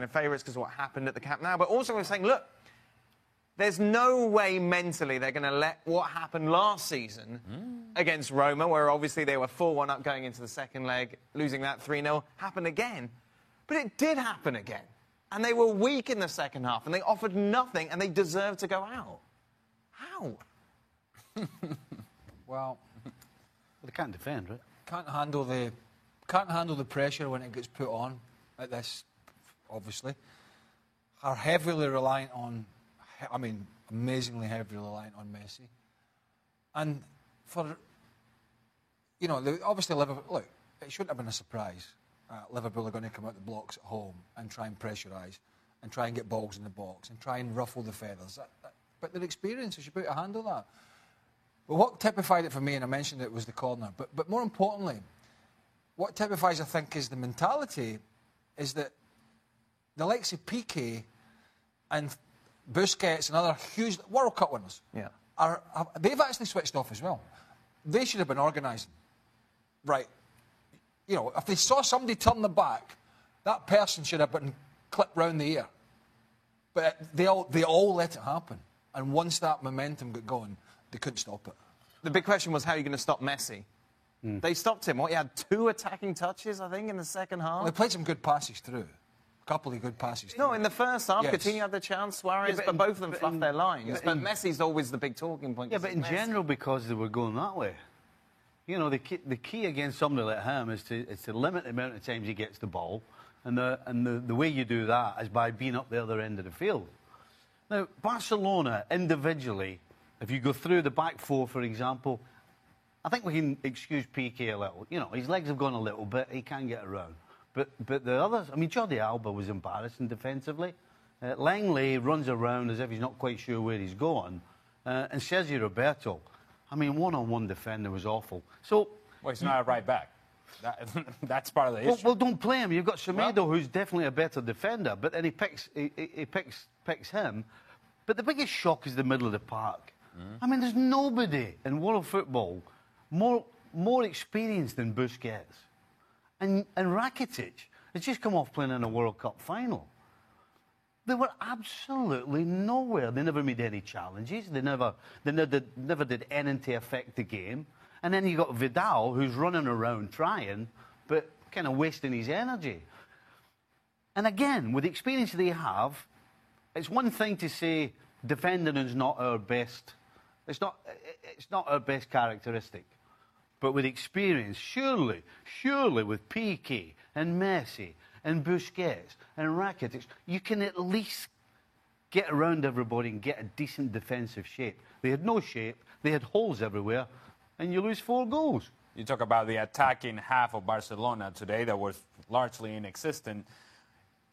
favourites because of what happened at the Camp Nou, but also we're saying, look, there's no way mentally they're going to let what happened last season against Roma, where obviously they were 4-1 up going into the second leg, losing that 3-0, happen again. But it did happen again. And they were weak in the second half, and they offered nothing, and they deserved to go out. How? Well, they can't defend, right? Can't handle the pressure when it gets put on at this, obviously. Are heavily reliant on, I mean, amazingly heavily reliant on Messi. And for, you know, obviously Liverpool, look, it shouldn't have been a surprise. Liverpool are going to come out the blocks at home and try and pressurise and try and get balls in the box and try and ruffle the feathers. But their experience should be able to handle that. But what typified it for me, and I mentioned it, was the corner. But more importantly, what typifies, I think, is the mentality, is that the likes of Piqué and Busquets and other huge World Cup winners, they've actually switched off as well. They should have been organising. Right. You know, if they saw somebody turn the back, that person should have been clipped round the ear. But they all let it happen. And once that momentum got going, they couldn't stop it. The big question was, how are you going to stop Messi? They stopped him. What, he had 2 attacking touches, I think, in the second half? Well, they played some good passes through. A couple of good passes through. No, in the first half, Coutinho had the chance, Suarez, but both of them fluffed their lines. But Messi's always the big talking point. Yeah, but in general, because they were going that way. You know, the key against somebody like him is to limit the amount of times he gets the ball, and the way you do that is by being up the other end of the field. Now, Barcelona, individually, if you go through the back four, for example, I think we can excuse Piqué a little. You know, his legs have gone a little bit, he can get around. But the others, I mean, Jordi Alba was embarrassing defensively. Langley runs around as if he's not quite sure where he's going. And Sergio Roberto, I mean, one-on-one defender was awful. So, well, he's not a right back. That's part of the issue. Well, don't play him. You've got Semedo, who's definitely a better defender, but then he picks him. But the biggest shock is the middle of the park. I mean, there's nobody in world football more experienced than Busquets. And Rakitic has just come off playing in a World Cup final. They were absolutely nowhere. They never made any challenges. They never did anything to affect the game. And then you got Vidal, who's running around trying, but kind of wasting his energy. And again, with the experience they have, it's one thing to say defending is not our best. It's not our best characteristic. But with experience, surely with Piqué and Messi and Busquets and Rakitic, you can at least get around everybody and get a decent defensive shape. They had no shape, they had holes everywhere, and you lose 4 goals. You talk about the attacking half of Barcelona today that was largely inexistent.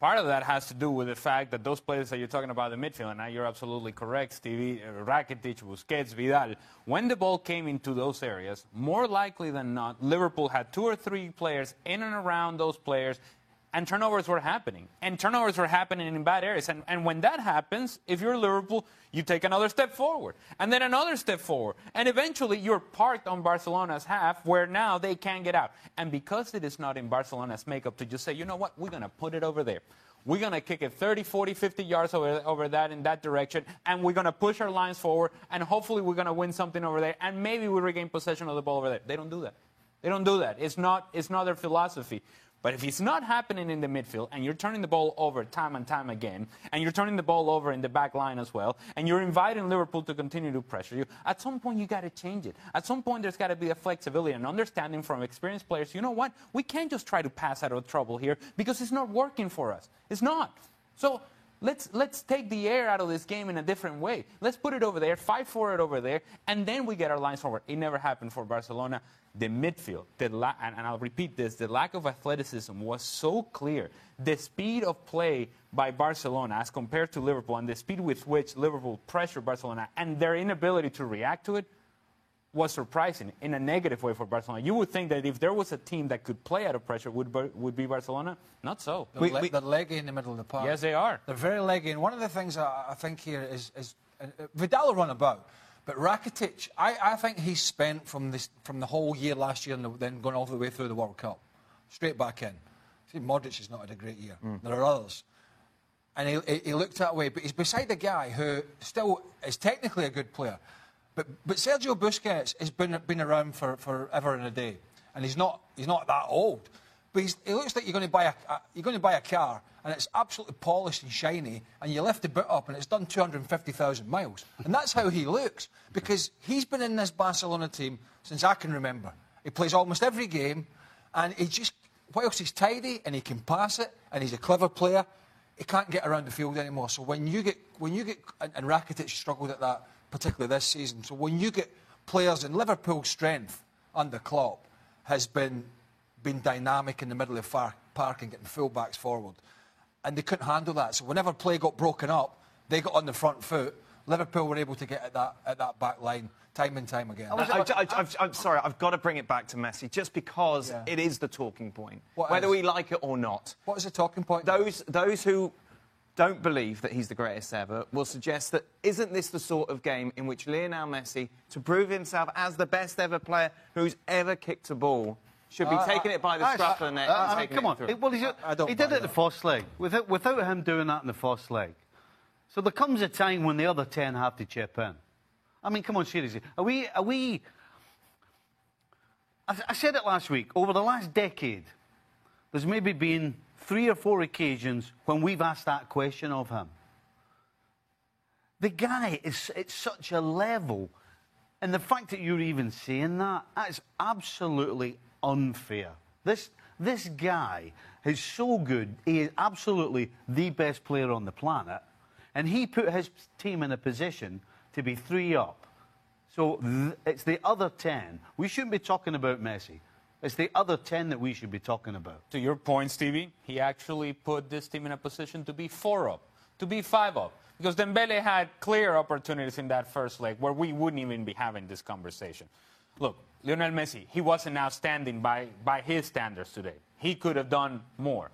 Part of that has to do with the fact that those players that you're talking about in the midfield, and now you're absolutely correct, Stevie, Rakitic, Busquets, Vidal, when the ball came into those areas, more likely than not, Liverpool had 2 or 3 players in and around those players, and turnovers were happening. And turnovers were happening in bad areas. And when that happens, if you're Liverpool, you take another step forward, and then another step forward. And eventually, you're parked on Barcelona's half, where now they can't get out. And because it is not in Barcelona's makeup to just say, you know what, we're going to put it over there. We're going to kick it 30, 40, 50 yards over that in that direction, and we're going to push our lines forward, and hopefully we're going to win something over there, and maybe we regain possession of the ball over there. They don't do that. They don't do that. It's not their philosophy. But if it's not happening in the midfield, and you're turning the ball over time and time again, and you're turning the ball over in the back line as well, and you're inviting Liverpool to continue to pressure you, at some point you got to change it. At some point there's got to be a flexibility and understanding from experienced players. You know what? We can't just try to pass out of trouble here because it's not working for us. It's not. So let's take the air out of this game in a different way. Let's put it over there, fight for it over there, and then we get our lines forward. It never happened for Barcelona. The midfield, and I'll repeat this, the lack of athleticism was so clear. The speed of play by Barcelona as compared to Liverpool, and the speed with which Liverpool pressured Barcelona, and their inability to react to it, was surprising in a negative way for Barcelona. You would think that if there was a team that could play out of pressure, would be Barcelona. Not so. They're leggy in the middle of the park. Yes, they are. They're very leggy. And one of the things I think here is Vidal will run about. But Rakitic, I think he's spent from the whole year last year and then going all the way through the World Cup. Straight back in. See, Modric has not had a great year. There are others. and he looked that way. But he's beside a guy who still is technically a good player. But Sergio Busquets has been around for forever and a day, and he's not that old. But he looks like you're going to buy a car, and it's absolutely polished and shiny, and you lift the boot up, and it's done 250,000 miles. And that's how he looks, because he's been in this Barcelona team since I can remember. He plays almost every game, and he just, whilst he's tidy and he can pass it, and he's a clever player, he can't get around the field anymore. So when you get, and Rakitic struggled at that, particularly this season. So when you get players, in Liverpool's strength under Klopp has been dynamic in the middle of the park and getting full-backs forward. And they couldn't handle that. So whenever play got broken up, they got on the front foot. Liverpool were able to get at that back line time and time again. I'm sorry, I've got to bring it back to Messi, just because it is the talking point, whether we like it or not. What is the talking point? Those who don't believe that he's the greatest ever will suggest that isn't this the sort of game in which Lionel Messi, to prove himself as the best ever player who's ever kicked a ball, should be taking it by the scruff of the neck and taking come on. it through. Well, he did it in the first leg, without him doing that in the first leg. So there comes a time when the other 10 have to chip in. I mean, come on, seriously. Are we... I said it last week. Over the last decade, there's maybe been 3 or 4 occasions when we've asked that question of him. The guy is at such a level, and the fact that you're even saying that's absolutely unfair. This guy is so good. He is absolutely the best player on the planet, and he put his team in a position to be 3 up. So it's the other 10. We shouldn't be talking about Messi. It's the other 10 that we should be talking about. To your point, Stevie, he actually put this team in a position to be 4 up, to be 5 up. Because Dembele had clear opportunities in that first leg where we wouldn't even be having this conversation. Look, Lionel Messi, he wasn't outstanding by his standards today. He could have done more.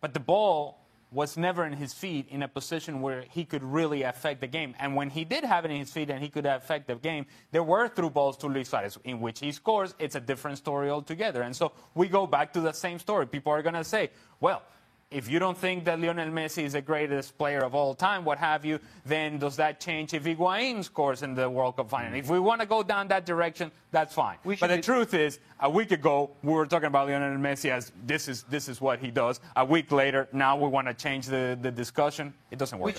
But the ball was never in his feet in a position where he could really affect the game. And when he did have it in his feet and he could affect the game, there were through balls to Luis Suarez, in which he scores. It's a different story altogether. And so we go back to the same story. People are going to say, well, if you don't think that Lionel Messi is the greatest player of all time, what have you, then does that change if Higuaín scores in the World Cup final? If we want to go down that direction, that's fine. But the truth is, a week ago, we were talking about Lionel Messi as this is what he does. A week later, now we want to change the discussion. It doesn't work.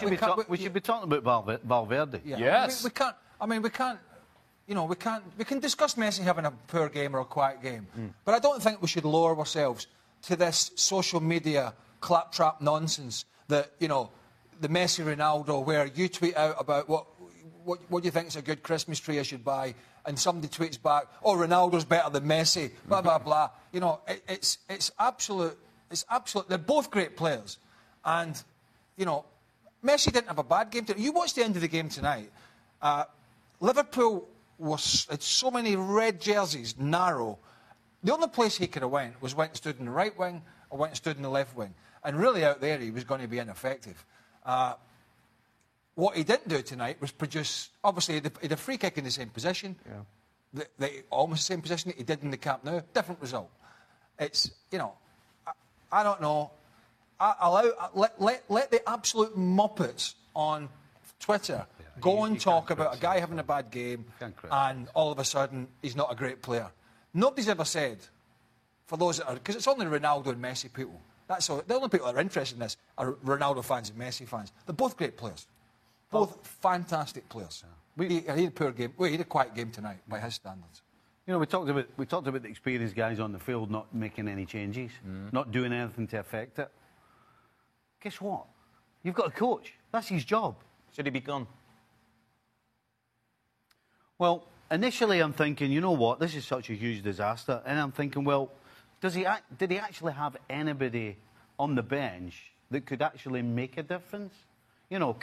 We should be talking about Valverde. Yeah. Yes. We can't. You know, we can discuss Messi having a poor game or a quiet game, but I don't think we should lower ourselves to this social media claptrap nonsense that, you know, the Messi Ronaldo, where you tweet out about what do you think is a good Christmas tree I should buy, and somebody tweets back, oh, Ronaldo's better than Messi, blah blah blah. You know, it's absolute. They're both great players, and you know, Messi didn't have a bad game tonight. You watched the end of the game tonight. Liverpool had so many red jerseys, narrow. The only place he could have went and stood in the right wing or went and stood in the left wing. And really out there he was going to be ineffective. What he didn't do tonight was produce... Obviously, he had a free kick in the same position. Yeah. Almost the same position that he did in the Camp Nou. Different result. It's, you know... I don't know. Let the absolute muppets on Twitter go and talk about a guy having a bad game and all of a sudden he's not a great player. Nobody's ever said, for those that are... Because it's only Ronaldo and Messi people. That's all. The only people that are interested in this are Ronaldo fans and Messi fans. They're both great players. Both fantastic players. He had a poor game. Well, he had a quiet game tonight by his standards. You know, we talked about the experienced guys on the field not making any changes, not doing anything to affect it. Guess what? You've got a coach. That's his job. Should he be gone? Well, initially I'm thinking, you know what, this is such a huge disaster. And I'm thinking, well, did he actually have anybody on the bench that could actually make a difference? You know,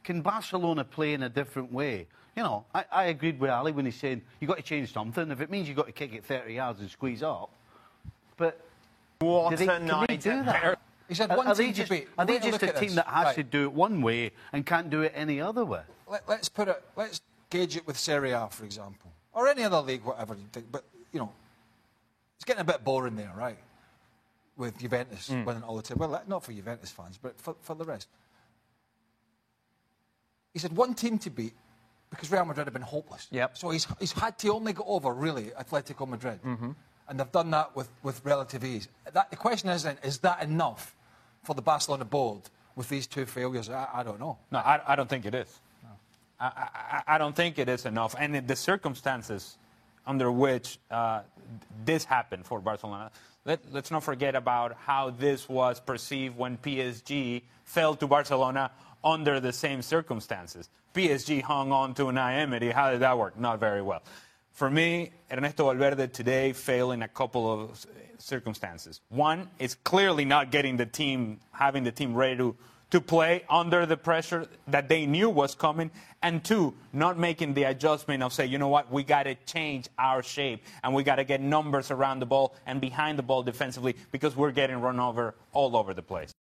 can Barcelona play in a different way? You know, I agreed with Ali when he said, you've got to change something. If it means you've got to kick it 30 yards and squeeze up. But what can they do that? He said one team to beat. Are they just a team that has to do it one way and can't do it any other way? Let's gauge it with Serie A, for example. Or any other league, whatever you think. But, you know, it's getting a bit boring there, right? With Juventus winning all the time. Well, not for Juventus fans, but for the rest. he's had one team to beat because Real Madrid have been hopeless. Yep. So he's had to only go over, really, Atletico Madrid. And they've done that with relative ease. The question is then, is that enough for the Barcelona board with these two failures? I don't know. No, I don't think it is. No. I don't think it is enough. And the circumstances under which this happened for Barcelona, let's not forget about how this was perceived when PSG fell to Barcelona under the same circumstances. PSG hung on to Unai Emery. How did that work? Not very well. For me, Ernesto Valverde today failed in a couple of circumstances. One is clearly not getting the team, having the team ready to play under the pressure that they knew was coming. And two, not making the adjustment of say, you know what, we got to change our shape and we got to get numbers around the ball and behind the ball defensively because we're getting run over all over the place.